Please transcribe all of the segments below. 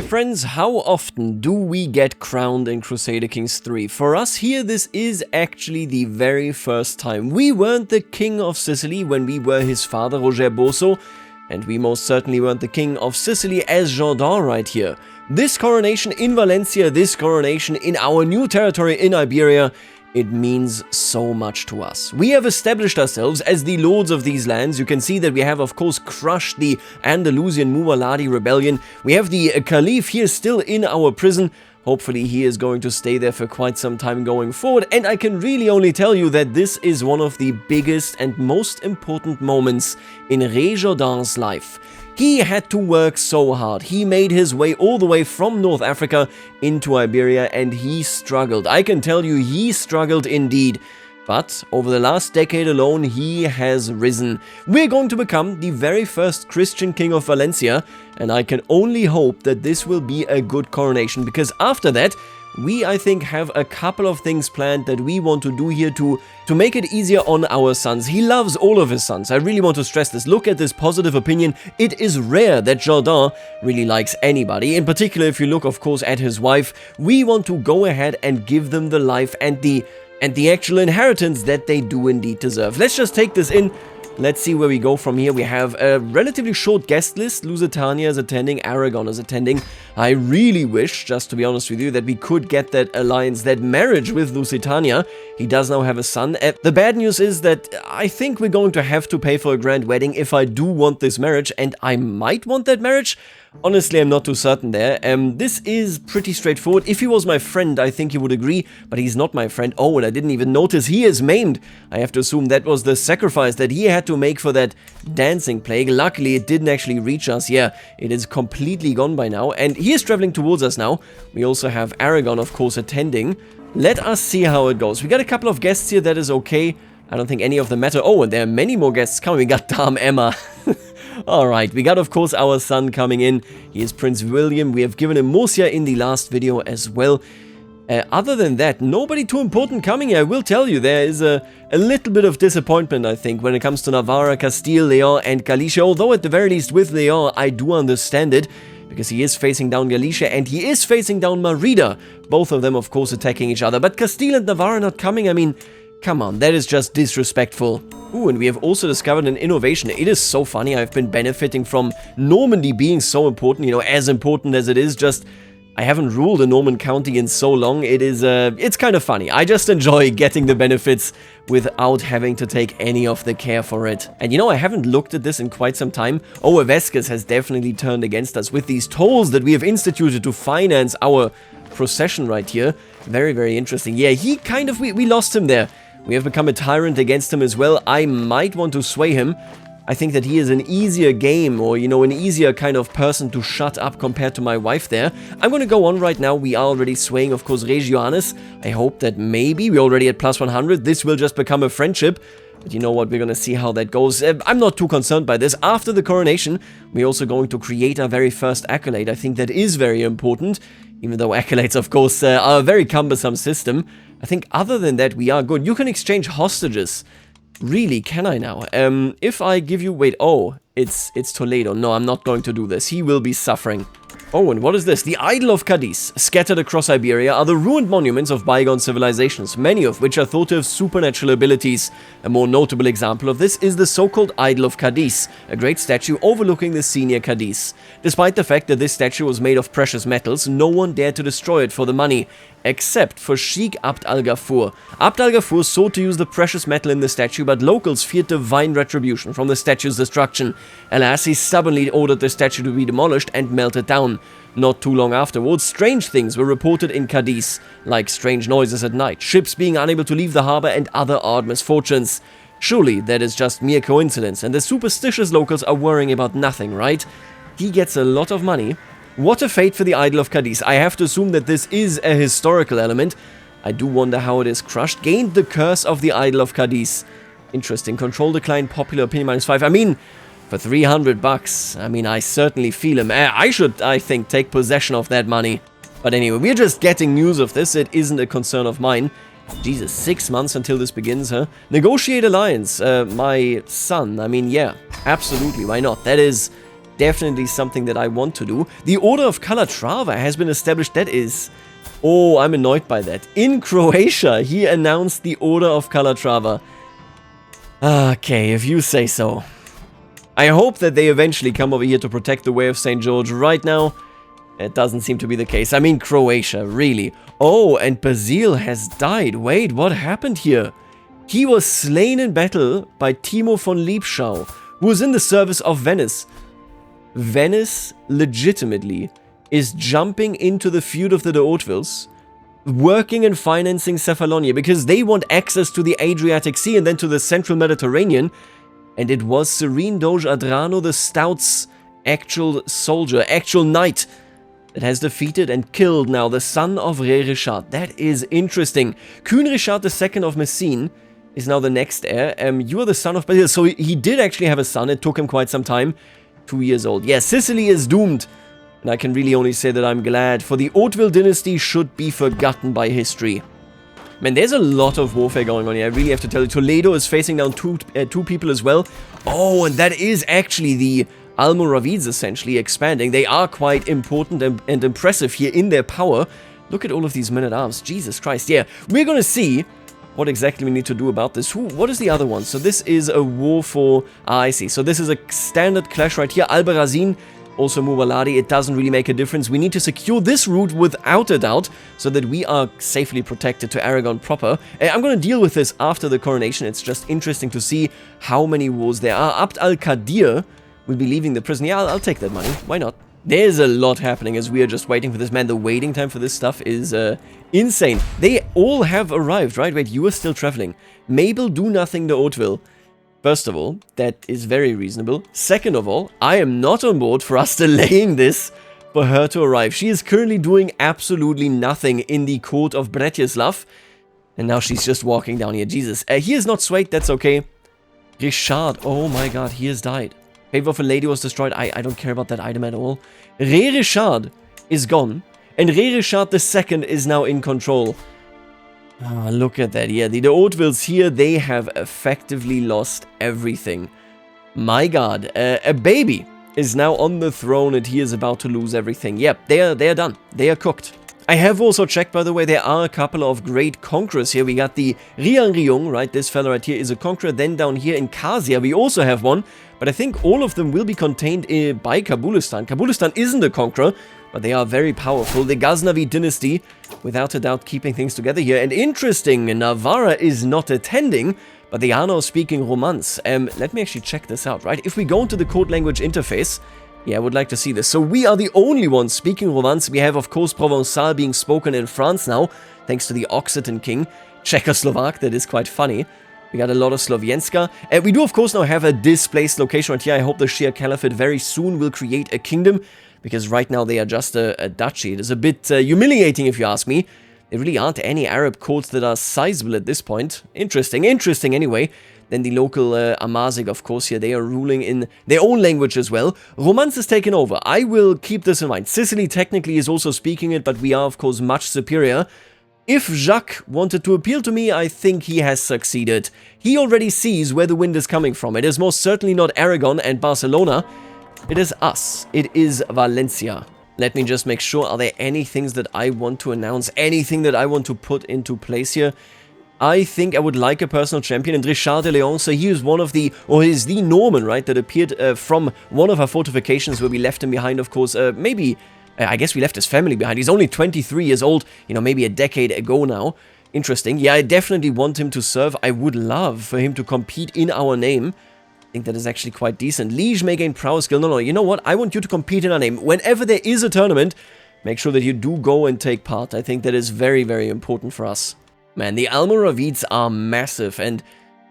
friends, how often do we get crowned in Crusader Kings 3? For us here, this is actually the very first time. We weren't the king of Sicily when we were his father, Roger Boso, and we most certainly weren't the king of Sicily as Jourdan right here. This coronation in Valencia, this coronation in our new territory in Iberia, it means so much to us. We have established ourselves as the lords of these lands. You can see that we have, of course, crushed the Andalusian Muwaladi rebellion. We have the Caliph here still in our prison. Hopefully he is going to stay there for quite some time going forward, and I can really only tell you that this is one of the biggest and most important moments in Rey Jourdan's life. He had to work so hard. He made his way all the way from North Africa into Iberia, and he struggled. I can tell you, he struggled indeed. But over the last decade alone, he has risen. We're going to become the very first Christian king of Valencia, and I can only hope that this will be a good coronation, because after that, we, I think, have a couple of things planned that we want to do here to make it easier on our sons. He loves all of his sons. I really want to stress this. Look at this positive opinion. It is rare that Jourdan really likes anybody. In particular, if you look, of course, at his wife, we want to go ahead and give them the life and the actual inheritance that they do indeed deserve. Let's just take this in. Let's see where we go from here. We have a relatively short guest list. Lusitania is attending, Aragon is attending. I really wish, just to be honest with you, that we could get that alliance, that marriage with Lusitania. He does now have a son. The bad news is that I think we're going to have to pay for a grand wedding if I do want this marriage, and I might want that marriage. Honestly, I'm not too certain there. This is pretty straightforward. If he was my friend, I think he would agree, but he's not my friend. Oh, and I didn't even notice he is maimed. I have to assume that was the sacrifice that he had to make for that dancing plague. Luckily, it didn't actually reach us. Yeah, it is completely gone by now, and he is traveling towards us now. We also have Aragon, of course, attending. Let us see how it goes. We got a couple of guests here, that is okay. I don't think any of them matter. Oh, and there are many more guests coming. We got Dame Emma. Alright, we got, of course, our son coming in. He is Prince William. We have given him Murcia in the last video as well. Other than that, nobody too important coming here. I will tell you, there is a little bit of disappointment, I think, when it comes to Navarra, Castile, Leon, and Galicia. Although, at the very least, with Leon, I do understand it, because he is facing down Galicia and he is facing down Merida. Both of them, of course, attacking each other. But Castile and Navarra not coming, I mean, come on, that is just disrespectful. Ooh, and we have also discovered an innovation. It is so funny. I've been benefiting from Normandy being so important, you know, as important as it is. Just, I haven't ruled a Norman county in so long. It is, it's kind of funny. I just enjoy getting the benefits without having to take any of the care for it. And you know, I haven't looked at this in quite some time. Oh, Vescas has definitely turned against us with these tolls that we have instituted to finance our procession right here. Very, very interesting. Yeah, he kind of, we lost him there. We have become a tyrant against him as well. I might want to sway him. I think that he is an easier game, or, you know, an easier kind of person to shut up compared to my wife there. I'm going to go on right now. We are already swaying, of course, Regiones. I hope that maybe we're already at plus 100. This will just become a friendship. But you know what, we're going to see how that goes. I'm not too concerned by this. After the coronation, we're also going to create our very first accolade. I think that is very important, even though accolades, of course, are a very cumbersome system. I think other than that, we are good. You can exchange hostages. Really, can I now? If I give you... Wait, oh, it's Toledo. No, I'm not going to do this. He will be suffering. Oh, and what is this? The Idol of Cadiz, scattered across Iberia, are the ruined monuments of bygone civilizations, many of which are thought to have supernatural abilities. A more notable example of this is the so-called Idol of Cadiz, a great statue overlooking the sea near Cadiz. Despite the fact that this statue was made of precious metals, no one dared to destroy it for the money, except for Sheikh Abd al-Ghafur. Abd al-Ghafur sought to use the precious metal in the statue, but locals feared divine retribution from the statue's destruction. Alas, he stubbornly ordered the statue to be demolished and melted down. Not too long afterwards, strange things were reported in Cadiz, like strange noises at night, ships being unable to leave the harbor, and other odd misfortunes. Surely that is just mere coincidence, and the superstitious locals are worrying about nothing, right? He gets a lot of money. What a fate for the Idol of Cadiz. I have to assume that this is a historical element. I do wonder how it is crushed. Gained the curse of the Idol of Cadiz. Interesting. Control decline, popular opinion -5. I mean, for 300 bucks, I mean, I certainly feel him. I should, I think, take possession of that money. But anyway, we're just getting news of this. It isn't a concern of mine. Jesus, 6 months until this begins, huh? Negotiate alliance. My son. I mean, yeah, absolutely. Why not? That is definitely something that I want to do. The Order of Calatrava has been established. That is... Oh, I'm annoyed by that. In Croatia, he announced the Order of Calatrava. Okay, if you say so. I hope that they eventually come over here to protect the Way of St. George. Right now, it doesn't seem to be the case. I mean, Croatia, really. Oh, and Basile has died. Wait, what happened here? He was slain in battle by Timo von Liebschau, who was in the service of Venice. Venice, legitimately, is jumping into the feud of the de Hautevilles, working and financing Cephalonia, because they want access to the Adriatic Sea and then to the central Mediterranean, and it was Serene Doge Adrano the Stout's actual soldier, actual knight, that has defeated and killed now the son of Ré Richard. That is interesting. Kühn Richard II of Messine is now the next heir. You are the son of Basile. So he did actually have a son. It took him quite some time. 2 years old. Yeah, Sicily is doomed. And I can really only say that I'm glad, for the Hauteville dynasty should be forgotten by history. Man, there's a lot of warfare going on here, I really have to tell you. Toledo is facing down two people as well. Oh, and that is actually the Almoravids essentially expanding. They are quite important and impressive here in their power. Look at all of these men-at-arms. Jesus Christ, yeah. We're gonna see what exactly we need to do about this. What is the other one? So this is a war for... Ah, I see. So this is a standard clash right here. Albarazin, also Mubaladi. It doesn't really make a difference. We need to secure this route without a doubt, so that we are safely protected to Aragon proper. I'm going to deal with this after the coronation. It's just interesting to see how many wars there are. Abd al-Qadir will be leaving the prison. Yeah, I'll take that money. Why not? There's a lot happening as we are just waiting for this. Man, the waiting time for this stuff is insane. They all have arrived, right? Wait, you are still traveling. Mabel do nothing to Hauteville. First of all, that is very reasonable. Second of all, I am not on board for us delaying this for her to arrive. She is currently doing absolutely nothing in the court of Bretislav. And now she's just walking down here. Jesus. He is not swayed, that's okay. Richard, oh my god, he has died. Favor of a lady was destroyed. I don't care about that item at all. Ré Richard is gone. And Ré Richard II is now in control. Oh, look at that. Yeah, the Hautevilles here, they have effectively lost everything. My god. A baby is now on the throne and he is about to lose everything. Yep, they are done. They are cooked. I have also checked, by the way, there are a couple of great conquerors here. We got the Rian Riong, right? This fella right here is a conqueror. Then down here in Kasia, we also have one. But I think all of them will be contained by Kabulistan. Kabulistan isn't a conqueror, but they are very powerful. The Ghaznavid dynasty, without a doubt, keeping things together here. And interesting, Navarra is not attending, but they are now speaking Romance. Let me actually check this out, right? If we go into the code language interface, yeah, I would like to see this. So we are the only ones speaking Romance. We have, of course, Provençal being spoken in France now, thanks to the Occitan king. Czechoslovak, that is quite funny. We got a lot of Slovenska. We do, of course, now have a displaced location right here. I hope the Shia Caliphate very soon will create a kingdom, because right now they are just a duchy. It is a bit humiliating, if you ask me. There really aren't any Arab courts that are sizable at this point. Interesting anyway. Then the local Amazigh, of course, here, they are ruling in their own language as well. Romance is taken over. I will keep this in mind. Sicily technically is also speaking it, but we are, of course, much superior. If Jacques wanted to appeal to me, I think he has succeeded. He already sees where the wind is coming from. It is most certainly not Aragon and Barcelona. It is us. It is Valencia. Let me just make sure, are there any things that I want to announce? Anything that I want to put into place here? I think I would like a personal champion, and Richard de Leon, so he is one of the, or he is the Norman, right, that appeared from one of our fortifications where we left him behind, of course, I guess we left his family behind. He's only 23 years old, you know, maybe a decade ago now. Interesting. Yeah, I definitely want him to serve. I would love for him to compete in our name. I think that is actually quite decent. Liege may gain prowess skill. No, you know what? I want you to compete in our name. Whenever there is a tournament, make sure that you do go and take part. I think that is very, very important for us. Man, the Almoravids are massive, and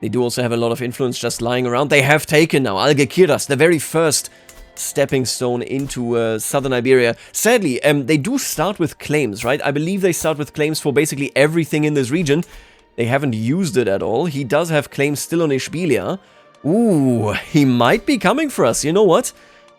they do also have a lot of influence just lying around. They have taken now Algeciras, the very first stepping stone into southern Iberia. Sadly, they do start with claims, right? I believe they start with claims for basically everything in this region. They haven't used it at all. He does have claims still on Ishbilia. Ooh, he might be coming for us. You know what?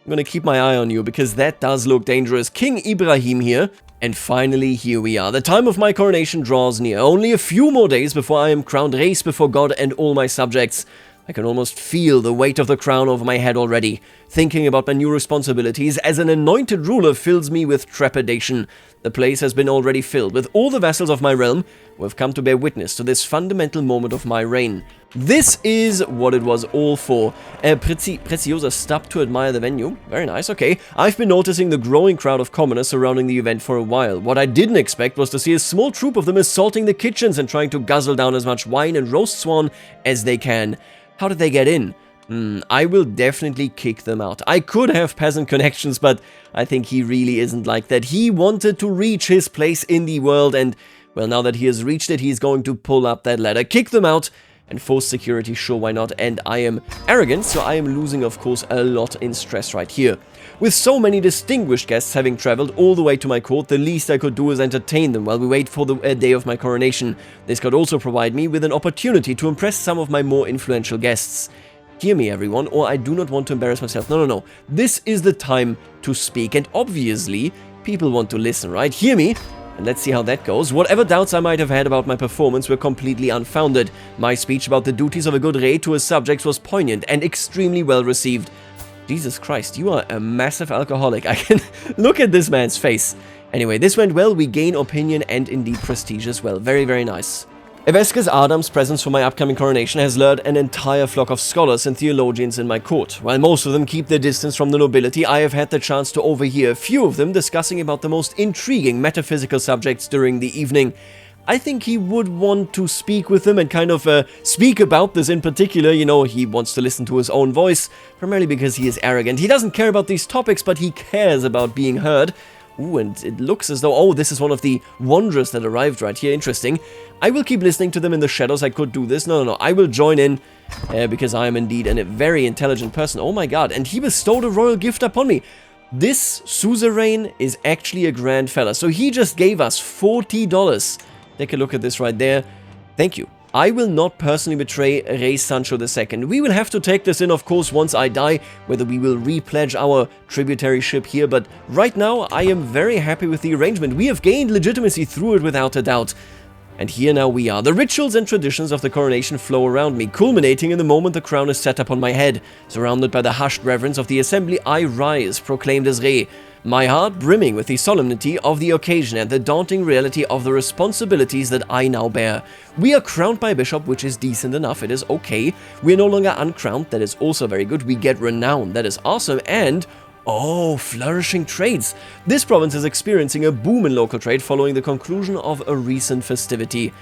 I'm gonna keep my eye on you, because that does look dangerous. King Ibrahim here. And finally, here we are. The time of my coronation draws near. Only a few more days before I am crowned, raised before God and all my subjects. I can almost feel the weight of the crown over my head already. Thinking about my new responsibilities as an anointed ruler fills me with trepidation. The place has been already filled with all the vassals of my realm who have come to bear witness to this fundamental moment of my reign. This is what it was all for. Preziosa stopped to admire the venue. Very nice, okay. I've been noticing the growing crowd of commoners surrounding the event for a while. What I didn't expect was to see a small troop of them assaulting the kitchens and trying to guzzle down as much wine and roast swan as they can. How did they get in? I will definitely kick them out. I could have peasant connections, but I think he really isn't like that. He wanted to reach his place in the world, and, well, now that he has reached it, he's going to pull up that ladder, kick them out, and force security, sure, why not? And I am arrogant, so I am losing, of course, a lot in stress right here. With so many distinguished guests having traveled all the way to my court, the least I could do is entertain them while we wait for the day of my coronation. This could also provide me with an opportunity to impress some of my more influential guests. Hear me, everyone, or I do not want to embarrass myself. No. This is the time to speak, and obviously, people want to listen, right? Hear me, and let's see how that goes. Whatever doubts I might have had about my performance were completely unfounded. My speech about the duties of a good raid to his subjects was poignant and extremely well received. Jesus Christ, you are a massive alcoholic. I can look at this man's face. Anyway, this went well. We gain opinion and indeed prestige as well. Very, very nice. Evescus Adam's presence for my upcoming coronation has lured an entire flock of scholars and theologians in my court. While most of them keep their distance from the nobility, I have had the chance to overhear a few of them discussing about the most intriguing metaphysical subjects during the evening. I think he would want to speak with them and kind of speak about this in particular. You know, he wants to listen to his own voice, primarily because he is arrogant. He doesn't care about these topics, but he cares about being heard. Ooh, and it looks as though, oh, this is one of the wanderers that arrived right here. Interesting. I will keep listening to them in the shadows. I could do this. No. I will join in because I am indeed a very intelligent person. Oh my god. And he bestowed a royal gift upon me. This suzerain is actually a grand fella. So he just gave us $40. Take a look at this right there. Thank you. I will not personally betray Rey Sancho II. We will have to take this in, of course, once I die, whether we will repledge our tributary ship here, but right now I am very happy with the arrangement. We have gained legitimacy through it without a doubt. And here now we are. The rituals and traditions of the coronation flow around me, culminating in the moment the crown is set upon my head. Surrounded by the hushed reverence of the assembly, I rise, proclaimed as Rey. My heart brimming with the solemnity of the occasion and the daunting reality of the responsibilities that I now bear. We are crowned by a bishop, which is decent enough, it is okay. We are no longer uncrowned, that is also very good. We get renown, that is awesome, and oh, flourishing trades. This province is experiencing a boom in local trade following the conclusion of a recent festivity.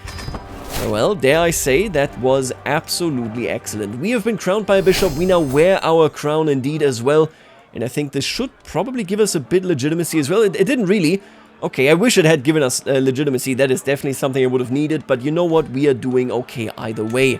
Well, dare I say, that was absolutely excellent. We have been crowned by a bishop, we now wear our crown indeed as well. And I think this should probably give us a bit legitimacy as well. It didn't really. Okay, I wish it had given us legitimacy. That is definitely something I would have needed. But you know what? We are doing okay either way.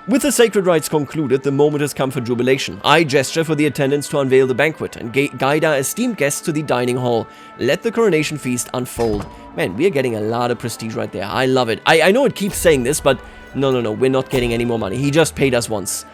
With the sacred rites concluded, the moment has come for jubilation. I gesture for the attendants to unveil the banquet and guide our esteemed guests to the dining hall. Let the coronation feast unfold. Man, we are getting a lot of prestige right there. I love it. I know it keeps saying this, but no. We're not getting any more money. He just paid us once.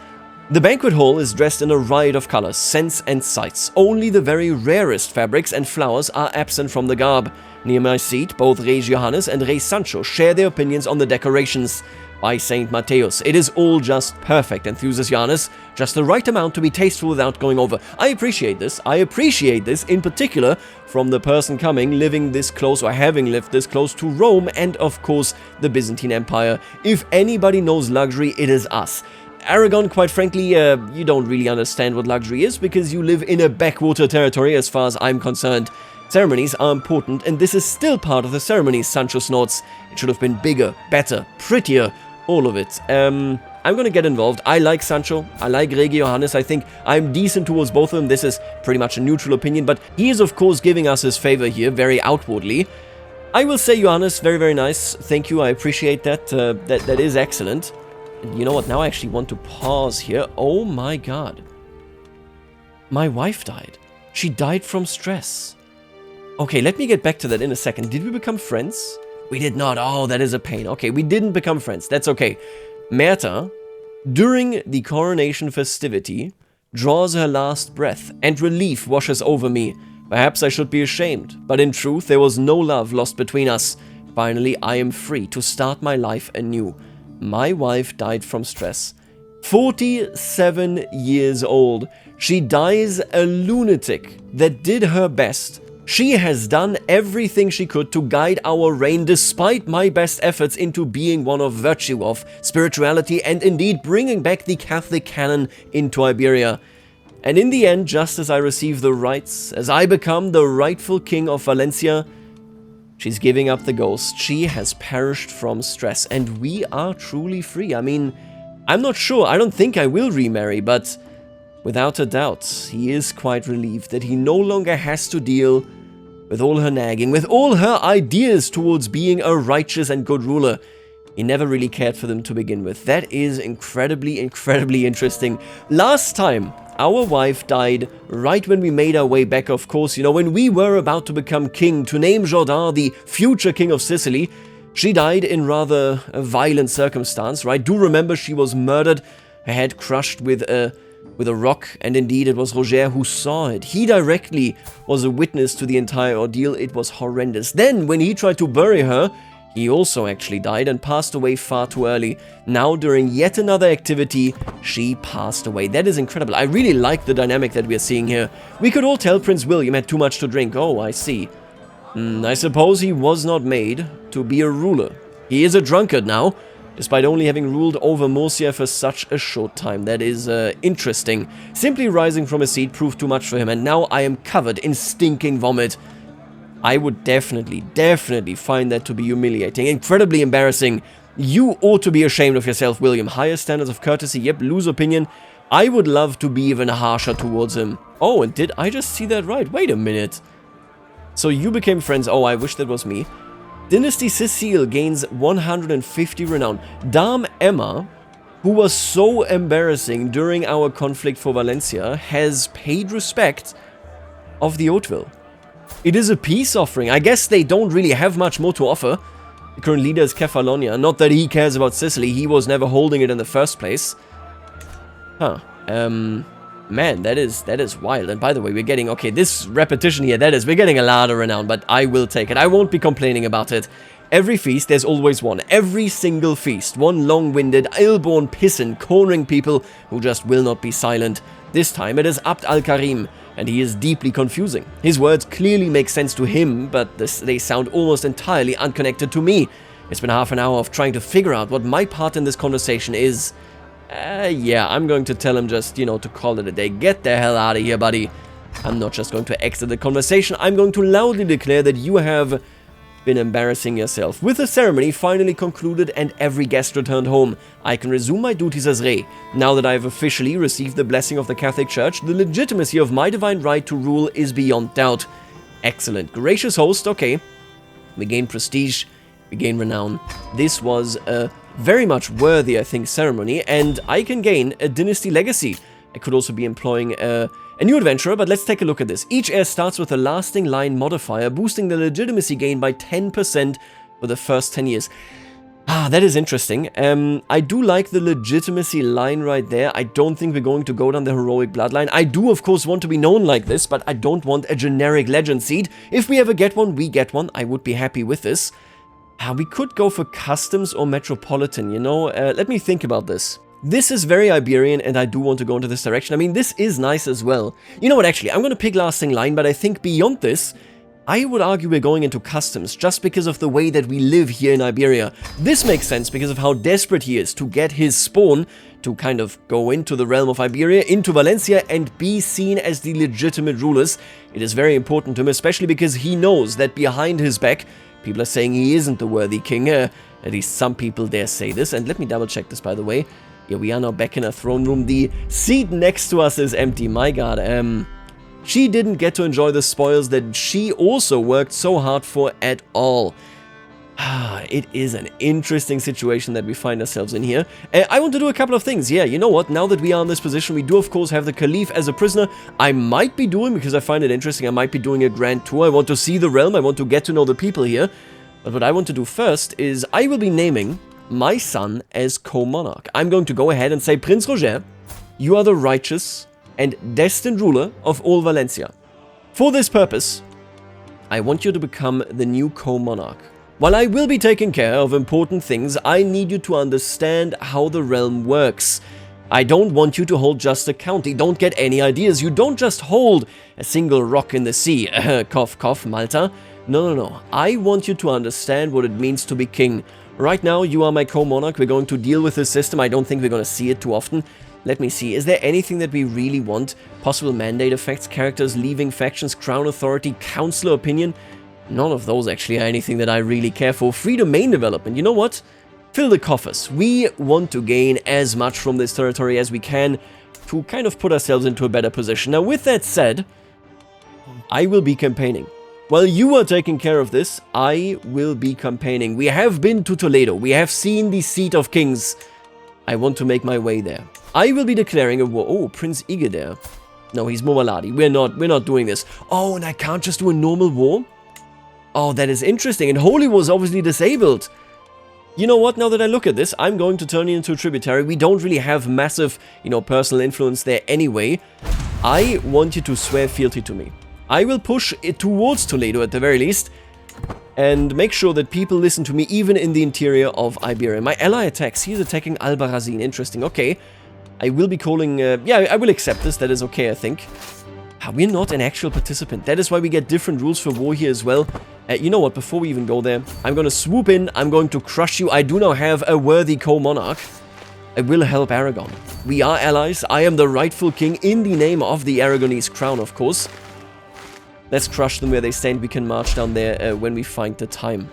The banquet hall is dressed in a riot of colors, scents and sights. Only the very rarest fabrics and flowers are absent from the garb. Near my seat, both Rey Johannes and Rey Sancho share their opinions on the decorations. By Saint Matthäus, it is all just perfect, enthusiast Johannes. Just the right amount to be tasteful without going over. I appreciate this. I appreciate this in particular from the person coming, living this close or having lived this close to Rome and, of course, the Byzantine Empire. If anybody knows luxury, it is us. Aragon, quite frankly, you don't really understand what luxury is because you live in a backwater territory as far as I'm concerned. Ceremonies are important, and this is still part of the ceremonies, Sancho snorts. It should have been bigger, better, prettier, all of it. I'm gonna get involved. I like Sancho, I like Rey Johannes, I think I'm decent towards both of them. This is pretty much a neutral opinion, but he is of course giving us his favor here, very outwardly. I will say, Johannes, very, very nice. Thank you, I appreciate that. That is excellent. And you know what, now I actually want to pause here. Oh my god. My wife died. She died from stress. Okay, let me get back to that in a second. Did we become friends? We did not. Oh, that is a pain. Okay, we didn't become friends. That's okay. Merta, during the coronation festivity, draws her last breath, and relief washes over me. Perhaps I should be ashamed, but in truth, there was no love lost between us. Finally, I am free to start my life anew. My wife died from stress. 47 years old. She dies a lunatic that did her best. She has done everything she could to guide our reign despite my best efforts into being one of virtue, of spirituality, and indeed bringing back the Catholic canon into Iberia. And in the end, just as I receive the rights, as I become the rightful king of Valencia, she's giving up the ghost. She has perished from stress, and we are truly free. I mean, I'm not sure. I don't think I will remarry, but without a doubt, he is quite relieved that he no longer has to deal with all her nagging, with all her ideas towards being a righteous and good ruler. He never really cared for them to begin with. That is incredibly, incredibly interesting. Last time, our wife died right when we made our way back, of course. You know, when we were about to become king, to name Jourdain the future king of Sicily, she died in rather a violent circumstance, right? Do remember she was murdered, her head crushed with a rock, and indeed it was Roger who saw it. He directly was a witness to the entire ordeal. It was horrendous. Then, when he tried to bury her, he also actually died and passed away far too early. Now, during yet another activity, she passed away. That is incredible. I really like the dynamic that we are seeing here. We could all tell Prince William had too much to drink. Oh, I see. I suppose he was not made to be a ruler. He is a drunkard now, despite only having ruled over Murcia for such a short time. That is interesting. Simply rising from his seat proved too much for him, and now I am covered in stinking vomit. I would definitely find that to be humiliating, incredibly embarrassing. You ought to be ashamed of yourself, William. Higher standards of courtesy, yep, lose opinion. I would love to be even harsher towards him. Oh, and did I just see that right? Wait a minute. So you became friends. Oh, I wish that was me. Dynasty Sicile gains 150 renown. Dame Emma, who was so embarrassing during our conflict for Valencia, has paid respect of the Hauteville. It is a peace offering. I guess they don't really have much more to offer. The current leader is Kefalonia. Not that he cares about Sicily. He was never holding it in the first place. Huh. Man, that is wild. And by the way, we're getting, okay, this repetition here, we're getting a lot of renown, but I will take it. I won't be complaining about it. Every feast, there's always one. Every single feast. One long-winded, ill-born pisson cornering people who just will not be silent. This time it is Abd al-Karim, and he is deeply confusing. His words clearly make sense to him, but they sound almost entirely unconnected to me. It's been half an hour of trying to figure out what my part in this conversation is. Yeah, I'm going to tell him just, you know, to call it a day. Get the hell out of here, buddy. I'm not just going to exit the conversation. I'm going to loudly declare that you have been embarrassing yourself. With the ceremony finally concluded and every guest returned home, I can resume my duties as Rey. Now that I have officially received the blessing of the Catholic Church, the legitimacy of my divine right to rule is beyond doubt. Excellent. Gracious host, okay. We gain prestige, we gain renown. This was a very much worthy, I think, ceremony, and I can gain a dynasty legacy. I could also be employing a new adventurer, but let's take a look at this. Each heir starts with a lasting line modifier, boosting the legitimacy gain by 10% for the first 10 years. Ah, that is interesting. I do like the legitimacy line right there. I don't think we're going to go down the heroic bloodline. I do, of course, want to be known like this, but I don't want a generic legend seed. If we ever get one, we get one. I would be happy with this. We could go for customs or metropolitan, you know? Let me think about this. This is very Iberian, and I do want to go into this direction. I mean, this is nice as well. You know what, actually, I'm going to pick lasting line, but I think beyond this, I would argue we're going into customs, just because of the way that we live here in Iberia. This makes sense because of how desperate he is to get his spawn to kind of go into the realm of Iberia, into Valencia, and be seen as the legitimate rulers. It is very important to him, especially because he knows that behind his back, people are saying he isn't the worthy king. At least some people dare say this. And let me double check this, by the way. Yeah, we are now back in a throne room. The seat next to us is empty. My god. She didn't get to enjoy the spoils that she also worked so hard for at all. It is an interesting situation that we find ourselves in here. I want to do a couple of things. Yeah, you know what? Now that we are in this position, we do, of course, have the Caliph as a prisoner. I might be doing, because I find it interesting, I might be doing a grand tour. I want to see the realm. I want to get to know the people here. But what I want to do first is I will be naming my son as co-monarch. I'm going to go ahead and say, Prince Roger, you are the righteous and destined ruler of all Valencia. For this purpose, I want you to become the new co-monarch. While I will be taking care of important things, I need you to understand how the realm works. I don't want you to hold just a county. Don't get any ideas. You don't just hold a single rock in the sea. Cough, cough, Malta. No. I want you to understand what it means to be king. Right now, you are my co-monarch. We're going to deal with this system. I don't think we're going to see it too often. Let me see. Is there anything that we really want? Possible mandate effects, characters leaving factions, crown authority, councillor opinion? None of those actually are anything that I really care for. Free domain development. You know what? Fill the coffers. We want to gain as much from this territory as we can to kind of put ourselves into a better position. Now, with that said, I will be campaigning. While you are taking care of this, I will be campaigning. We have been to Toledo. We have seen the seat of kings. I want to make my way there. I will be declaring a war. Oh, Prince Igedar. No, he's Momaladi. We're not doing this. Oh, and I can't just do a normal war? Oh, that is interesting. And Holy War is obviously disabled. You know what? Now that I look at this, I'm going to turn you into a tributary. We don't really have massive, personal influence there anyway. I want you to swear fealty to me. I will push it towards Toledo at the very least, and make sure that people listen to me even in the interior of Iberia. My ally attacks. He's attacking Albarazin. Interesting. Okay. I will be calling... yeah, I will accept this. That is okay, I think. We're not an actual participant. That is why we get different rules for war here as well. You know what? Before we even go there, I'm going to swoop in. I'm going to crush you. I do now have a worthy co-monarch. I will help Aragon. We are allies. I am the rightful king in the name of the Aragonese crown, of course. Let's crush them where they stand. We can march down there when we find the time.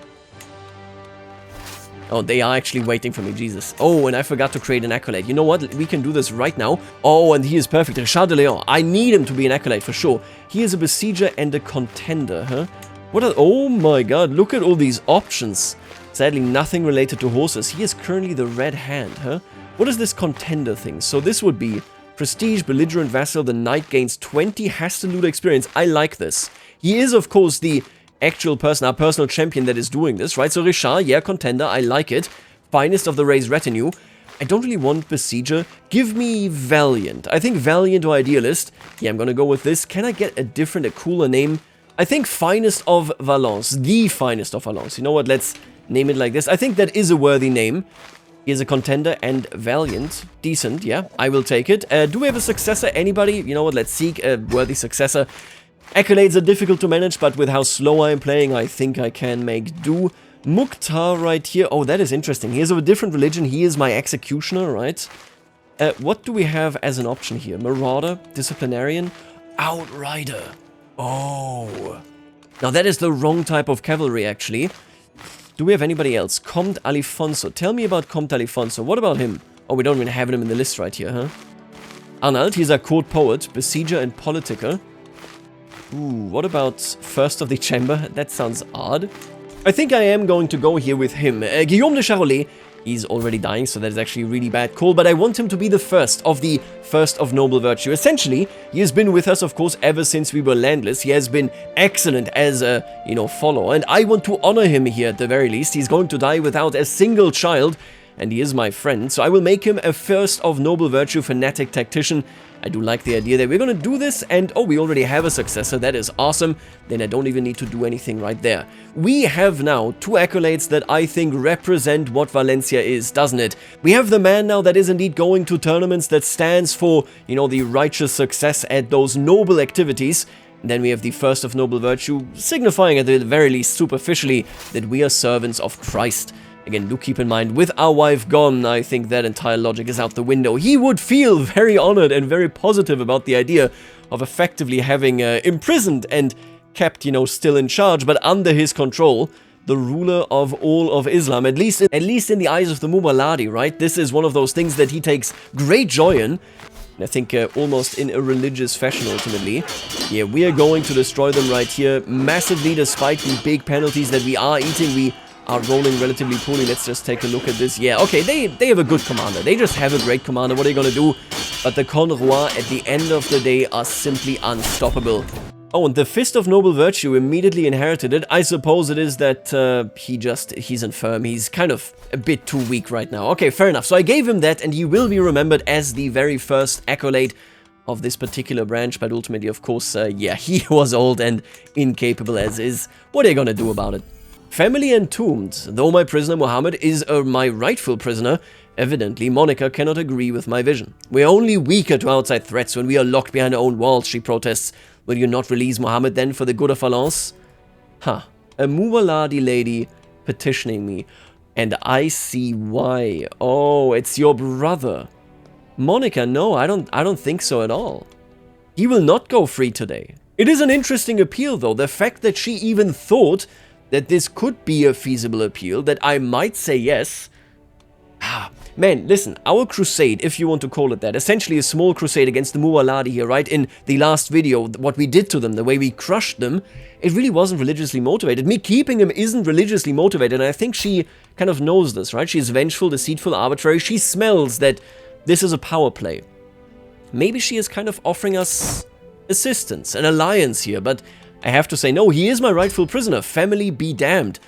Oh, they are actually waiting for me, Jesus. Oh, and I forgot to create an accolade. You know what? We can do this right now. Oh, and he is perfect. Richard de Leon. I need him to be an accolade for sure. He is a besieger and a contender, huh? What are... Oh my god, look at all these options. Sadly, nothing related to horses. He is currently the red hand, huh? What is this contender thing? So this would be prestige, belligerent vassal. The knight gains 20, has to loot experience. I like this. He is, of course, the actual person, our personal champion that is doing this, right? So Richard, yeah, contender, I like it. Finest of the raised retinue. I don't really want besieger. Give me valiant. I think valiant or idealist. Yeah, I'm gonna go with this. Can I get a cooler name? I think finest of Valence. The finest of Valence. You know what? Let's name it like this. I think that is a worthy name. He is a contender and valiant. Decent, yeah. I will take it. Do we have a successor? Anybody? You know what? Let's seek a worthy successor. Accolades are difficult to manage, but with how slow I am playing, I think I can make do. Mukhtar right here. Oh, that is interesting. He is of a different religion. He is my executioner, right? What do we have as an option here? Marauder, disciplinarian, outrider. Oh. Now that is the wrong type of cavalry, actually. Do we have anybody else? Comte Alifonso. Tell me about Comte Alifonso. What about him? Oh, we don't even have him in the list right here, huh? Arnald, he's a court poet, besieger and politiker. Ooh, what about First of the Chamber? That sounds odd. I think I am going to go here with him. Guillaume de Charolais, he's already dying, so that is actually a really bad call, but I want him to be the first of noble virtue. Essentially, he has been with us, of course, ever since we were landless. He has been excellent as a, follower, and I want to honor him here at the very least. He's going to die without a single child, and he is my friend, so I will make him a first of noble virtue fanatic tactician. I do like the idea that we're going to do this, and oh, we already have a successor. That is awesome. Then I don't even need to do anything right there. We have now 2 accolades that I think represent what Valencia is, doesn't it? We have the man now that is indeed going to tournaments, that stands for, the righteous success at those noble activities. And then we have the first of noble virtue, signifying at the very least superficially that we are servants of Christ. Again, do keep in mind, with our wife gone, I think that entire logic is out the window. He would feel very honored and very positive about the idea of effectively having imprisoned and kept, still in charge, but under his control, the ruler of all of Islam, at least in the eyes of the Mubaladi, right? This is one of those things that he takes great joy in. I think almost in a religious fashion, ultimately. Yeah, we are going to destroy them right here, massively, despite the big penalties that we are eating. We are rolling relatively poorly. Let's just take a look at this. Yeah, okay, they have a good commander. They just have a great commander. What are you going to do? But the Conrois, at the end of the day, are simply unstoppable. Oh, and the Fist of Noble Virtue immediately inherited it. I suppose it is that he's infirm. He's kind of a bit too weak right now. Okay, fair enough. So I gave him that, and he will be remembered as the very first accolade of this particular branch. But ultimately, of course, yeah, he was old and incapable as is. What are you going to do about it? Family entombed. Though my prisoner Mohammed is my rightful prisoner, Evidently, Monica cannot agree with my vision. We're only weaker to outside threats when we are locked behind our own walls, she protests. Will you not release Mohammed then for the good of Valence? Huh. A Muwaladi lady petitioning me. And I see why. Oh, it's your brother. Monica, no, I don't think so at all. He will not go free today. It is an interesting appeal, though. The fact that she even thought that this could be a feasible appeal, that I might say yes. Man, listen, our crusade, if you want to call it that, essentially a small crusade against the Muwaladi here, right? In the last video, what we did to them, the way we crushed them, it really wasn't religiously motivated. Me keeping him isn't religiously motivated, and I think she kind of knows this, right? She's vengeful, deceitful, arbitrary. She smells that this is a power play. Maybe she is kind of offering us assistance, an alliance here, but I have to say, no, he is my rightful prisoner. Family be damned.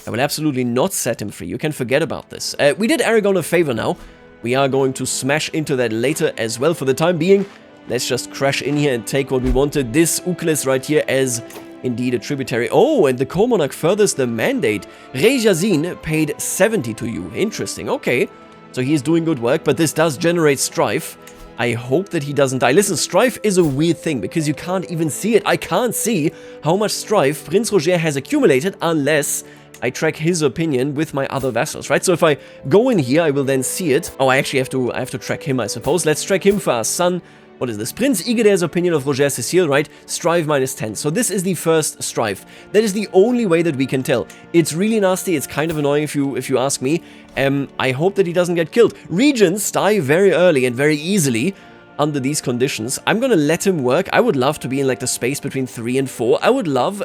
I will absolutely not set him free. You can forget about this. We did Aragon a favor now. We are going to smash into that later as well. For the time being, let's just crash in here and take what we wanted. This Uklis right here as indeed a tributary. Oh, and the co-monarch furthers the mandate. Rejazin paid 70 to you. Interesting. Okay. So he is doing good work, but this does generate strife. I hope that he doesn't die. Listen, strife is a weird thing because you can't even see it. I can't see how much strife Prince Roger has accumulated unless I track his opinion with my other vassals, right? So if I go in here, I will then see it. Oh, I actually have to track him, I suppose. Let's track him for our son. What is this? Prince Igeder's opinion of Roger Cecile, right? Strife -10. So this is the first strife. That is the only way that we can tell. It's really nasty. It's kind of annoying if you ask me. I hope that he doesn't get killed. Regents die very early and very easily under these conditions. I'm gonna let him work. I would love to be in like the space between 3 and 4. I would love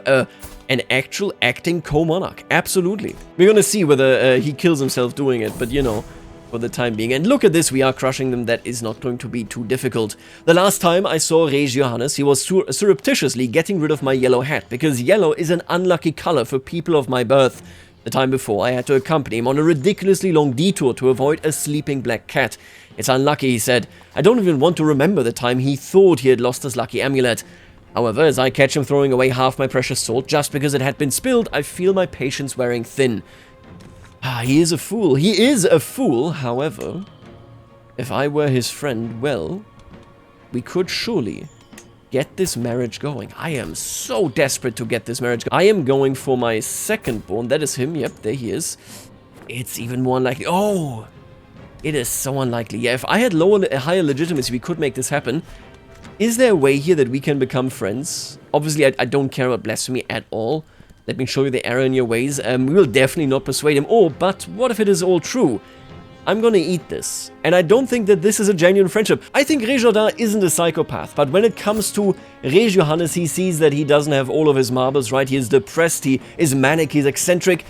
an actual acting co-monarch. Absolutely. We're gonna see whether he kills himself doing it, but you know, for the time being. And look at this, we are crushing them. That is not going to be too difficult. The last time I saw Rege Johannes, he was surreptitiously getting rid of my yellow hat, because yellow is an unlucky color for people of my birth. The time before, I had to accompany him on a ridiculously long detour to avoid a sleeping black cat. It's unlucky, he said. I don't even want to remember the time he thought he had lost his lucky amulet. However, as I catch him throwing away half my precious salt just because it had been spilled, I feel my patience wearing thin. He is a fool. He is a fool, however. If I were his friend, well, we could surely get this marriage going. I am so desperate to get this marriage going. I am going for my second born. That is him. Yep, there he is. It's even more unlikely. Oh, it is so unlikely. Yeah, if I had higher legitimacy, we could make this happen. Is there a way here that we can become friends? Obviously, I don't care about blasphemy at all. Let me show you the error in your ways. We will definitely not persuade him. Oh, but what if it is all true? I'm gonna eat this. And I don't think that this is a genuine friendship. I think Rejordin isn't a psychopath, but when it comes to Rege Johannes, he sees that he doesn't have all of his marbles, right? He is depressed, he is manic, he's eccentric.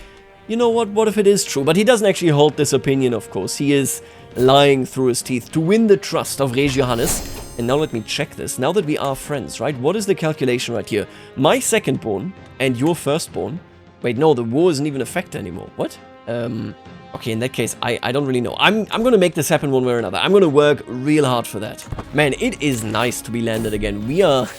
You know what if it is true? But he doesn't actually hold this opinion, of course. He is lying through his teeth to win the trust of Rege Johannes. And now let me check this. Now that we are friends, right? What is the calculation right here? My secondborn and your firstborn. Wait, no, the war isn't even a factor anymore. What? Okay, in that case, I don't really know. I'm gonna make this happen one way or another. I'm gonna work real hard for that. Man, it is nice to be landed again.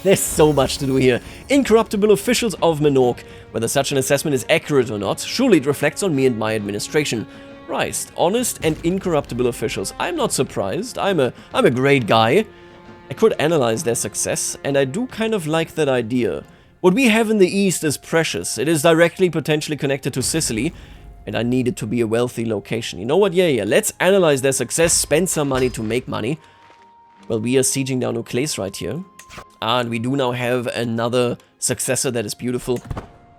There's so much to do here. Incorruptible officials of Menorca. Whether such an assessment is accurate or not, surely it reflects on me and my administration. Right, honest and incorruptible officials. I'm not surprised. I'm a great guy. I could analyze their success, and I do kind of like that idea. What we have in the East is precious. It is directly potentially connected to Sicily, and I need it to be a wealthy location. You know what? Yeah, let's analyze their success, spend some money to make money. Well, we are sieging down Uclés right here, and we do now have another successor that is beautiful.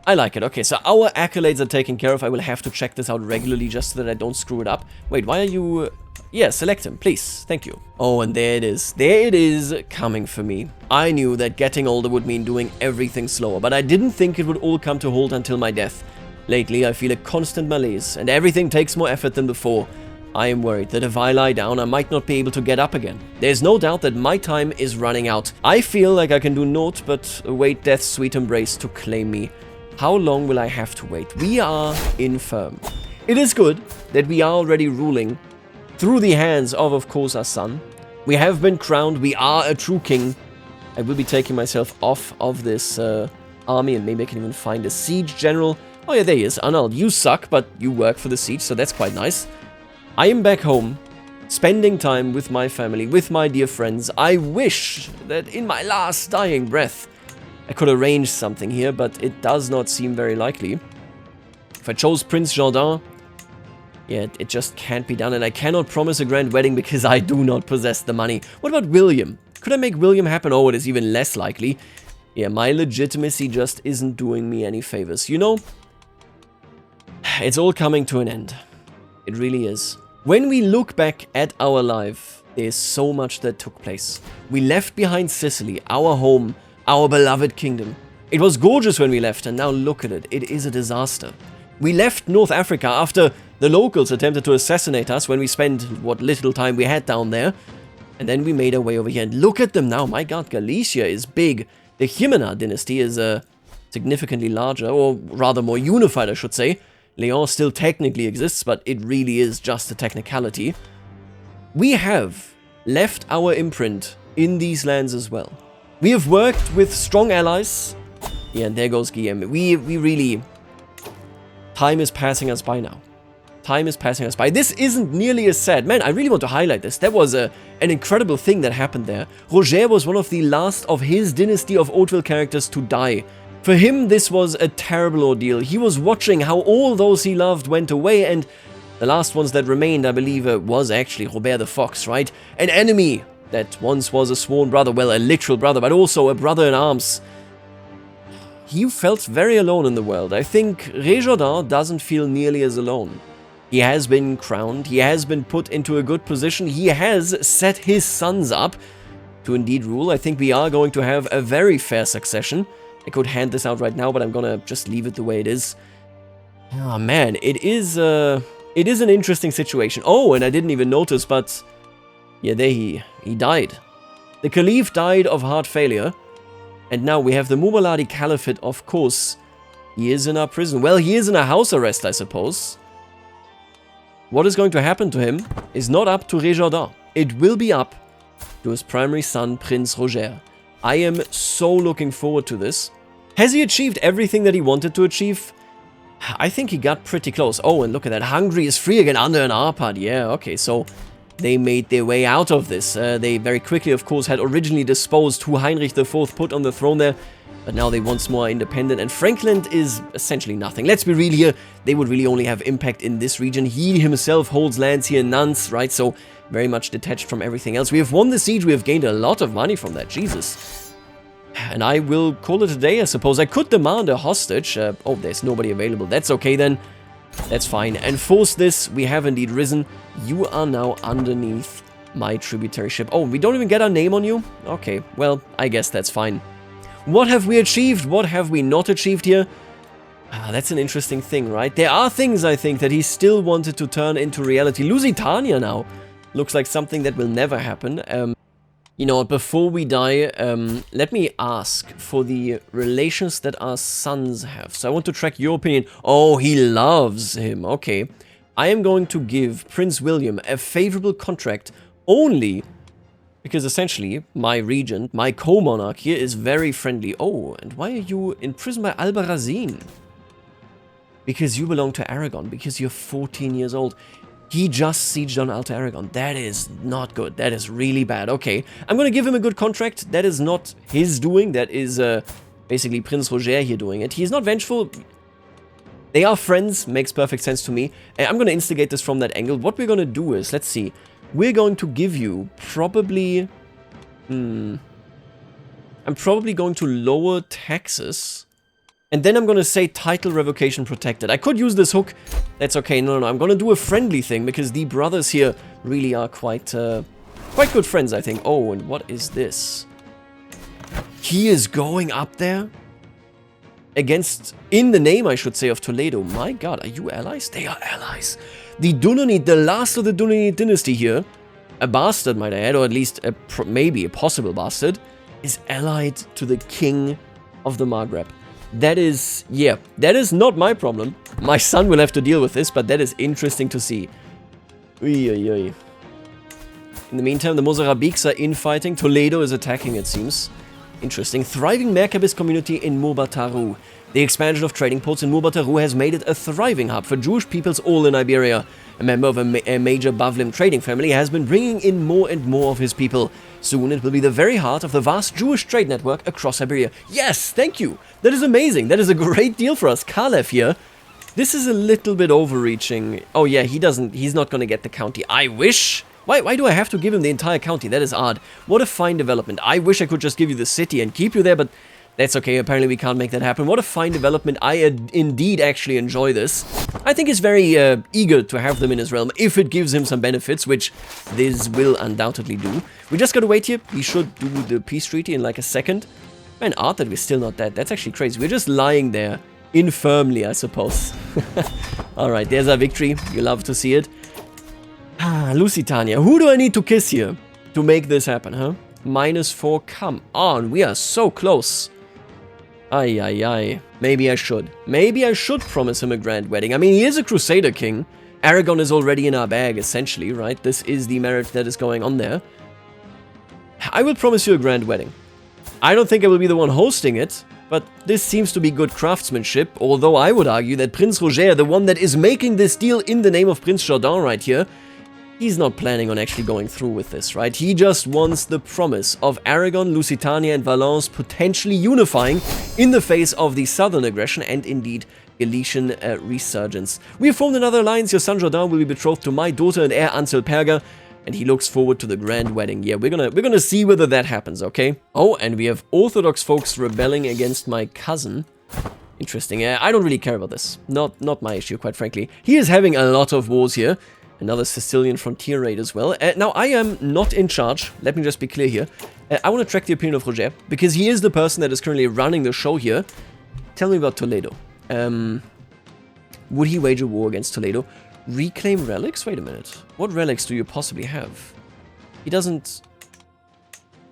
I like it. Okay, so our accolades are taken care of. I will have to check this out regularly just so that I don't screw it up. Wait, why are you... Yeah, select him, please. Thank you. Oh, and there it is. There it is, coming for me. I knew that getting older would mean doing everything slower, but I didn't think it would all come to halt until my death. Lately, I feel a constant malaise, and everything takes more effort than before. I am worried that if I lie down, I might not be able to get up again. There's no doubt that my time is running out. I feel like I can do naught but await death's sweet embrace to claim me. How long will I have to wait? We are infirm. It is good that we are already ruling through the hands of course, our son. We have been crowned. We are a true king. I will be taking myself off of this army, and maybe I can even find a siege general. Oh yeah, there he is. Arnold, you suck, but you work for the siege, so that's quite nice. I am back home, spending time with my family, with my dear friends. I wish that in my last dying breath I could arrange something here, but it does not seem very likely. If I chose Prince Jordan, yeah, it just can't be done, and I cannot promise a grand wedding because I do not possess the money. What about William? Could I make William happen? Oh, it is even less likely. Yeah, my legitimacy just isn't doing me any favors. You know, it's all coming to an end. It really is. When we look back at our life, there's so much that took place. We left behind Sicily, our home, our beloved kingdom. It was gorgeous when we left, and now look at it. It is a disaster. We left North Africa after the locals attempted to assassinate us when we spent what little time we had down there. And then we made our way over here. And look at them now. My god, Galicia is big. The Jimena dynasty is significantly larger, or rather more unified, I should say. Leon still technically exists, but it really is just a technicality. We have left our imprint in these lands as well. We have worked with strong allies. Yeah, and there goes Guillaume. We really... Time is passing us by now. Time is passing us by. This isn't nearly as sad. Man, I really want to highlight this. That was an incredible thing that happened there. Roger was one of the last of his dynasty of Hauteville characters to die. For him, this was a terrible ordeal. He was watching how all those he loved went away, and the last ones that remained, I believe, was actually Robert the Fox, right? An enemy that once was a sworn brother, well, a literal brother, but also a brother in arms. He felt very alone in the world. I think Réjourdan doesn't feel nearly as alone. He has been crowned, he has been put into a good position, he has set his sons up to indeed rule. I think we are going to have a very fair succession. I could hand this out right now, but I'm gonna just leave it the way it is. Oh man, it is an interesting situation. Oh, and I didn't even notice, but yeah, there he died. The Caliph died of heart failure, and now we have the Mubaladi Caliphate, of course. He is in our prison. Well, he is in a house arrest, I suppose. What is going to happen to him is not up to Réjourdan. It will be up to his primary son, Prince Roger. I am so looking forward to this. Has he achieved everything that he wanted to achieve? I think he got pretty close. Oh, and look at that. Hungary is free again under an Arpad. Yeah, okay, so they made their way out of this. They very quickly, of course, had originally disposed who Heinrich IV put on the throne there. But now they once more are independent, and Frankland is essentially nothing. Let's be real here, they would really only have impact in this region. He himself holds lands here in Nantes, right, so very much detached from everything else. We have won the siege, we have gained a lot of money from that, Jesus. And I will call it a day, I suppose. I could demand a hostage. Oh, there's nobody available. That's okay then. That's fine. And force this, we have indeed risen. You are now underneath my tributary ship. Oh, we don't even get our name on you? Okay, well, I guess that's fine. What have we achieved? What have we not achieved here? That's an interesting thing, right? There are things, I think, that he still wanted to turn into reality. Lusitania now looks like something that will never happen. You know what, before we die, let me ask for the relations that our sons have. So I want to track your opinion. Oh, he loves him. Okay. I am going to give Prince William a favorable contract only because essentially my regent, my co-monarch here is very friendly. Oh, and why are you imprisoned by Albarracin? Because you belong to Aragon, because you're 14 years old. He just sieged on Alta Aragon. That is not good. That is really bad. Okay, I'm going to give him a good contract. That is not his doing. That is basically Prince Roger here doing it. He's not vengeful. They are friends. Makes perfect sense to me. I'm going to instigate this from that angle. What we're going to do is, let's see. We're going to give you probably... I'm probably going to lower taxes. And then I'm going to say title revocation protected. I could use this hook. That's okay. No. I'm going to do a friendly thing because the brothers here really are quite good friends, I think. Oh, and what is this? He is going up there against, in the name, I should say, of Toledo. My god, are you allies? They are allies. The Dunanid, the last of the Dunanid dynasty here, a bastard, might I add, or at least maybe a possible bastard, is allied to the king of the Maghreb. That is, yeah, that is not my problem. My son will have to deal with this, but that is interesting to see. In the meantime, the Mozarabiks are infighting. Toledo is attacking, it seems. Interesting. Thriving Merkabist community in Murbaturu. The expansion of trading ports in Murbaturu has made it a thriving hub for Jewish peoples all in Iberia. a member of a major Bavlim trading family, has been bringing in more and more of his people. Soon it will be the very heart of the vast Jewish trade network across Iberia. Yes, thank you. That is amazing. That is a great deal for us. Kalev here. This is a little bit overreaching. Oh yeah, he's not gonna get the county. I wish. Why do I have to give him the entire county? That is odd. What a fine development. I wish I could just give you the city and keep you there, but that's okay. Apparently we can't make that happen. What a fine development. I indeed actually enjoy this. I think he's very eager to have them in his realm if it gives him some benefits, which this will undoubtedly do. We just gotta wait here. We should do the peace treaty in like a second. Man, art that we're still not dead. That's actually crazy. We're just lying there. Infirmly, I suppose. Alright, there's our victory. You love to see it. Ah, Lusitania. Who do I need to kiss here to make this happen, huh? -4, come on. We are so close. Ay, ay, ay. Maybe I should. Maybe I should promise him a grand wedding. I mean, he is a Crusader King. Aragon is already in our bag, essentially, right? This is the marriage that is going on there. I will promise you a grand wedding. I don't think I will be the one hosting it, but this seems to be good craftsmanship, although I would argue that Prince Roger, the one that is making this deal in the name of Prince Jourdan right here, he's not planning on actually going through with this, right? He just wants the promise of Aragon, Lusitania, and Valence potentially unifying in the face of the southern aggression and indeed Galician resurgence. We have formed another alliance. Your son Jourdan will be betrothed to my daughter and heir Ansel Perga, and he looks forward to the grand wedding. Yeah, we're gonna see whether that happens, okay? Oh, and we have Orthodox folks rebelling against my cousin. Interesting. I don't really care about this. Not my issue, quite frankly. He is having a lot of wars here. Another Sicilian frontier raid as well. Now, I am not in charge. Let me just be clear here. I want to track the opinion of Roger, because he is the person that is currently running the show here. Tell me about Toledo. Would he wage a war against Toledo? Reclaim relics? Wait a minute. What relics do you possibly have? He doesn't...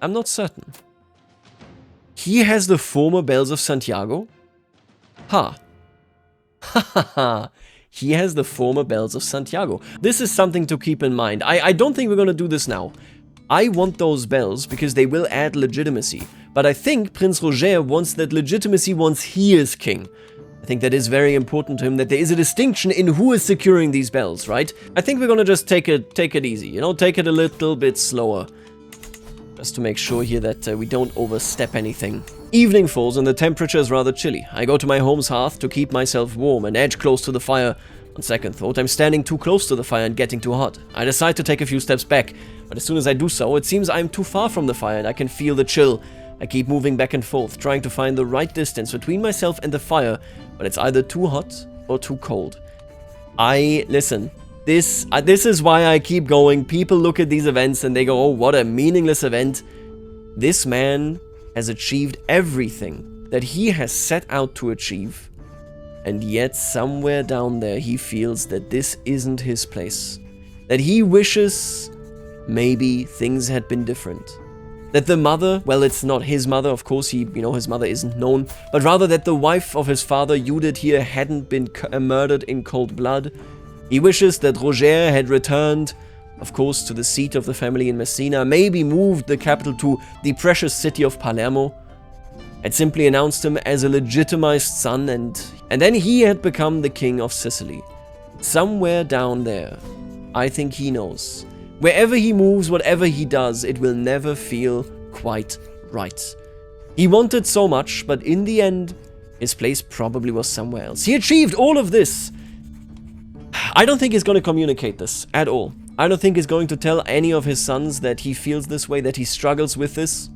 I'm not certain. He has the former bells of Santiago? Ha. Ha ha ha. He has the former bells of Santiago. This is something to keep in mind. I don't think we're gonna do this now. I want those bells because they will add legitimacy. But I think Prince Roger wants that legitimacy once he is king. I think that is very important to him, that there is a distinction in who is securing these bells, right? I think we're gonna just take it easy, you know, take it a little bit slower. Just to make sure here that we don't overstep anything. Evening falls and the temperature is rather chilly. I go to my home's hearth to keep myself warm and edge close to the fire. On second thought, I'm standing too close to the fire and getting too hot. I decide to take a few steps back, but as soon as I do so, it seems I'm too far from the fire and I can feel the chill. I keep moving back and forth, trying to find the right distance between myself and the fire, but it's either too hot or too cold. Listen, this is why I keep going. People look at these events and they go, oh, what a meaningless event. This man has achieved everything that he has set out to achieve, and yet somewhere down there he feels that this isn't his place. That he wishes maybe things had been different. That the mother, well, it's not his mother, of course, his mother isn't known, but rather that the wife of his father, Judith here, hadn't been murdered in cold blood. He wishes that Roger had returned, of course, to the seat of the family in Messina, maybe moved the capital to the precious city of Palermo, had simply announced him as a legitimized son, and then he had become the king of Sicily. Somewhere down there, I think he knows. Wherever he moves, whatever he does, it will never feel quite right. He wanted so much, but in the end, his place probably was somewhere else. He achieved all of this. I don't think he's going to communicate this at all. I don't think he's going to tell any of his sons that he feels this way, that he struggles with this.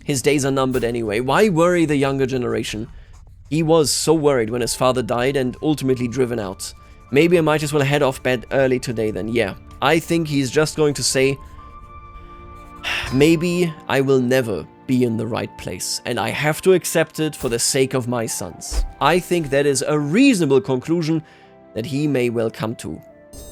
His days are numbered anyway. Why worry the younger generation? He was so worried when his father died and ultimately driven out. Maybe I might as well head off bed early today then. Yeah, I think he's just going to say, maybe I will never be in the right place, and I have to accept it for the sake of my sons. I think that is a reasonable conclusion that he may well come to.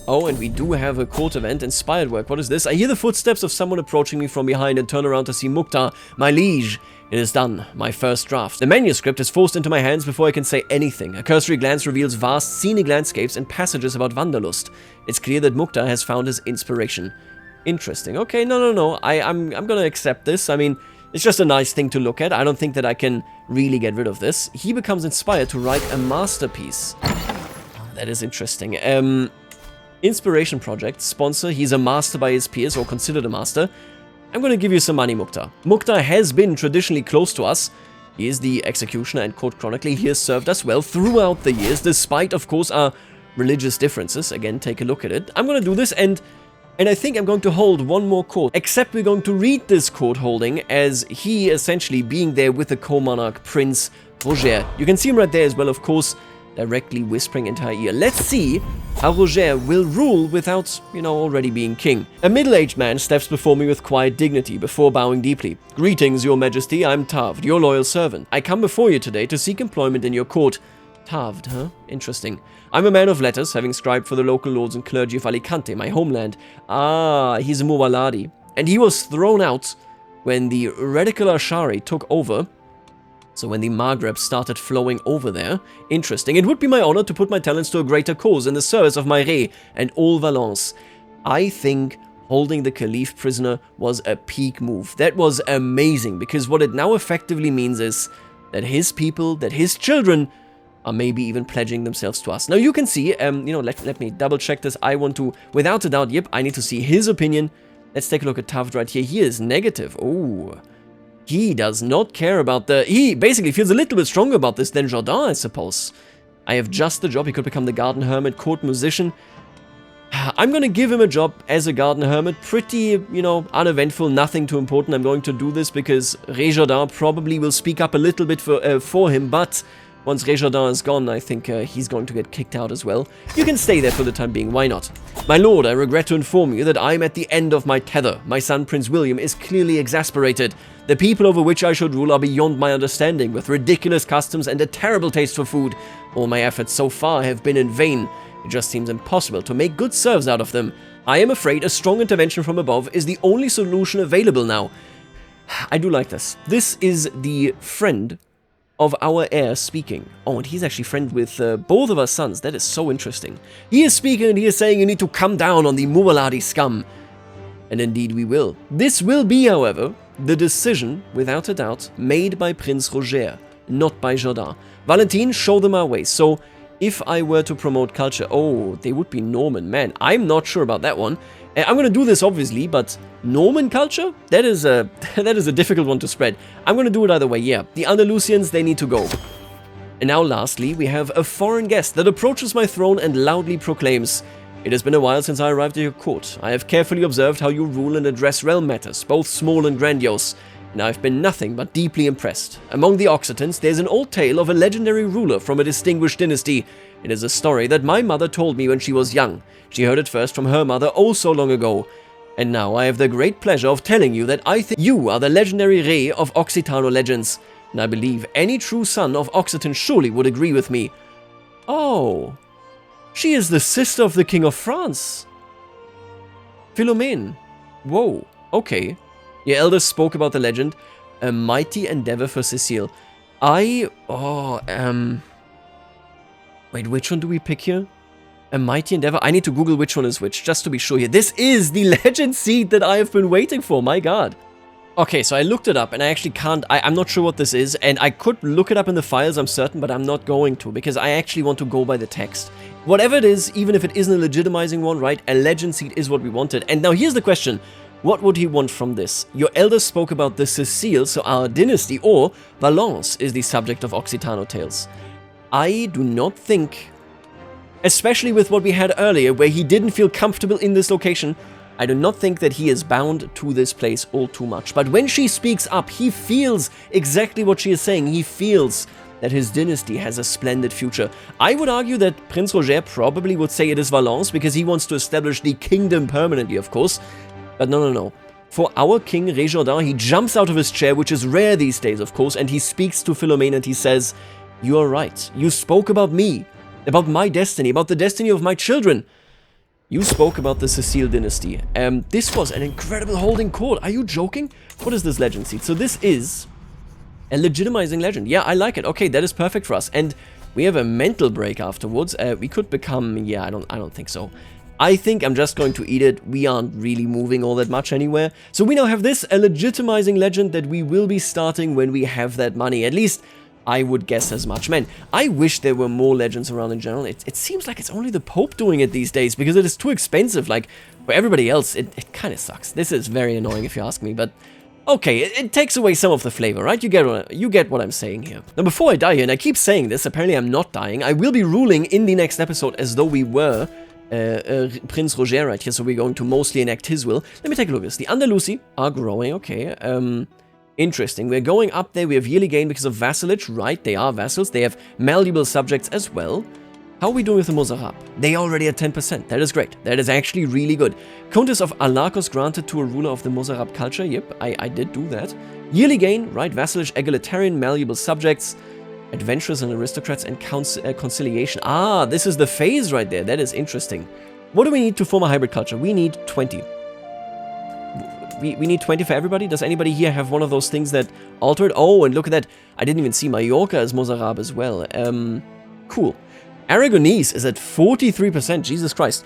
Oh, and we do have a court event, inspired work. What is this? I hear the footsteps of someone approaching me from behind and turn around to see Mukhtar, my liege. It is done, my first draft. The manuscript is forced into my hands before I can say anything. A cursory glance reveals vast scenic landscapes and passages about Wanderlust. It's clear that Mukhtar has found his inspiration. Interesting. Okay, no. I'm gonna accept this. I mean, it's just a nice thing to look at. I don't think that I can really get rid of this. He becomes inspired to write a masterpiece. That is interesting. Inspiration project, sponsor, he's a master by his peers, or considered a master. I'm gonna give you some money, Mukhtar. Mukhtar has been traditionally close to us. He is the executioner and court chronicler. He has served us well throughout the years, despite, of course, our religious differences. Again, take a look at it. I'm gonna do this, and I think I'm going to hold one more court, except we're going to read this court holding as he essentially being there with the co-monarch, Prince Roger. You can see him right there as well, of course, directly whispering into her ear. Let's see how Roger will rule without, already being king. A middle-aged man steps before me with quiet dignity, before bowing deeply. Greetings, your majesty, I'm Tavd, your loyal servant. I come before you today to seek employment in your court. Tavd, huh? Interesting. I'm a man of letters, having scribed for the local lords and clergy of Alicante, my homeland. Ah, he's a Muwaladi. And he was thrown out when the radical Ashari took over. So when the Maghreb started flowing over there. Interesting. It would be my honor to put my talents to a greater cause in the service of my Rey and all Valence. I think holding the Caliph prisoner was a peak move. That was amazing, because what it now effectively means is that his people, that his children, are maybe even pledging themselves to us. Now you can see, let me double check this. I want to, without a doubt, yep, I need to see his opinion. Let's take a look at Tavd right here. He is negative. Oh, he does not care about he basically feels a little bit stronger about this than Jourdan, I suppose. I have just the job. He could become the garden hermit, court musician. I'm going to give him a job as a garden hermit. Pretty, uneventful, nothing too important. I'm going to do this because Rey Jourdan probably will speak up a little bit for him, but once Rey Jourdan is gone, I think he's going to get kicked out as well. You can stay there for the time being, why not? My lord, I regret to inform you that I'm at the end of my tether. My son, Prince William, is clearly exasperated. The people over which I should rule are beyond my understanding, with ridiculous customs and a terrible taste for food. All my efforts so far have been in vain. It just seems impossible to make good serfs out of them. I am afraid a strong intervention from above is the only solution available now. I do like this. This is the friend of our heir speaking. Oh, and he's actually friends with both of our sons. That is so interesting. He is speaking and he is saying you need to come down on the Muwaladi scum. And indeed we will. This will be, however, the decision, without a doubt, made by Prince Roger, not by Jourdan. Valentine, show them our way. So, if I were to promote culture, oh, they would be Norman. Man, I'm not sure about that one. I'm going to do this, obviously, but Norman culture? That is a difficult one to spread. I'm going to do it either way, yeah. The Andalusians, they need to go. And now, lastly, we have a foreign guest that approaches my throne and loudly proclaims, "It has been a while since I arrived at your court. I have carefully observed how you rule and address realm matters, both small and grandiose, and I have been nothing but deeply impressed. Among the Occitans, there's an old tale of a legendary ruler from a distinguished dynasty. It is a story that my mother told me when she was young. She heard it first from her mother oh so long ago. And now I have the great pleasure of telling you that I think you are the legendary Rey of Occitano legends, and I believe any true son of Occitan surely would agree with me." Oh, she is the sister of the King of France. Philomene. Whoa, okay. Your elders spoke about the legend, a mighty endeavor for Cecile. Wait, which one do we pick here? A mighty endeavor? I need to Google which one is which, just to be sure here. This is the legend seed that I have been waiting for, my god. Okay, so I looked it up, and I actually can't, I'm not sure what this is, and I could look it up in the files, I'm certain, but I'm not going to, because I actually want to go by the text. Whatever it is, even if it isn't a legitimizing one, right, a legend seed is what we wanted. And now here's the question. What would he want from this? Your elders spoke about the Cecile, so our dynasty, or Valence is the subject of Occitano tales. I do not think, especially with what we had earlier, where he didn't feel comfortable in this location, I do not think that he is bound to this place all too much. But when she speaks up, he feels exactly what she is saying. He feels that his dynasty has a splendid future. I would argue that Prince Roger probably would say it is Valence, because he wants to establish the kingdom permanently, of course. But no. For our king, Rey Jourdan, he jumps out of his chair, which is rare these days, of course, and he speaks to Philomene and he says, "You are right. You spoke about me, about my destiny, about the destiny of my children. You spoke about the Cecile dynasty. This was an incredible holding court. Are you joking? What is this legend seed? So this is a legitimizing legend. Yeah, I like it. Okay, that is perfect for us. And we have a mental break afterwards. We could become, yeah, I don't think so. I think I'm just going to eat it. We aren't really moving all that much anywhere. So we now have this, a legitimizing legend that we will be starting when we have that money. At least I would guess as much. Man, I wish there were more legends around in general. It seems like it's only the Pope doing it these days because it is too expensive. Like, for everybody else, it kind of sucks. This is very annoying if you ask me, but okay, it takes away some of the flavor, right? You get what I'm saying here. Now, before I die here, and I keep saying this, apparently I'm not dying, I will be ruling in the next episode as though we were Prince Roger right here, so we're going to mostly enact his will. Let me take a look at this. The Andalusi are growing, okay. Interesting. We're going up there. We have yearly gain because of vassalage, right? They are vassals. They have malleable subjects as well. How are we doing with the Mozarab? They already at 10%. That is great. That is actually really good. Countess of Alarcos granted to a ruler of the Mozarab culture. Yep, I did do that. Yearly gain, right? Vassalage, egalitarian, malleable subjects, adventurers and aristocrats, and conciliation. Ah, this is the phase right there. That is interesting. What do we need to form a hybrid culture? We need 20. We need 20 for everybody? Does anybody here have one of those things that altered? Oh, and look at that. I didn't even see Mallorca as Mozarab as well. Cool. Aragonese is at 43%. Jesus Christ.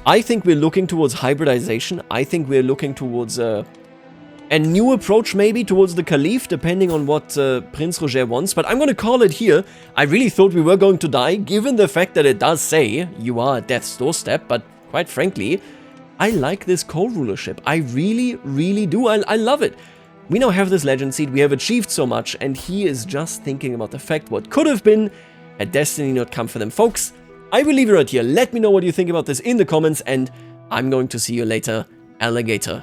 I think we're looking towards hybridization. I think we're looking towards a new approach maybe towards the Caliph, depending on what Prince Roger wants. But I'm going to call it here. I really thought we were going to die, given the fact that it does say you are at death's doorstep. But quite frankly, I like this co-rulership. I really, really do. I love it. We now have this legend seed. We have achieved so much. And he is just thinking about the fact what could have been had destiny not come for them. Folks, I will leave it right here. Let me know what you think about this in the comments. And I'm going to see you later, alligator.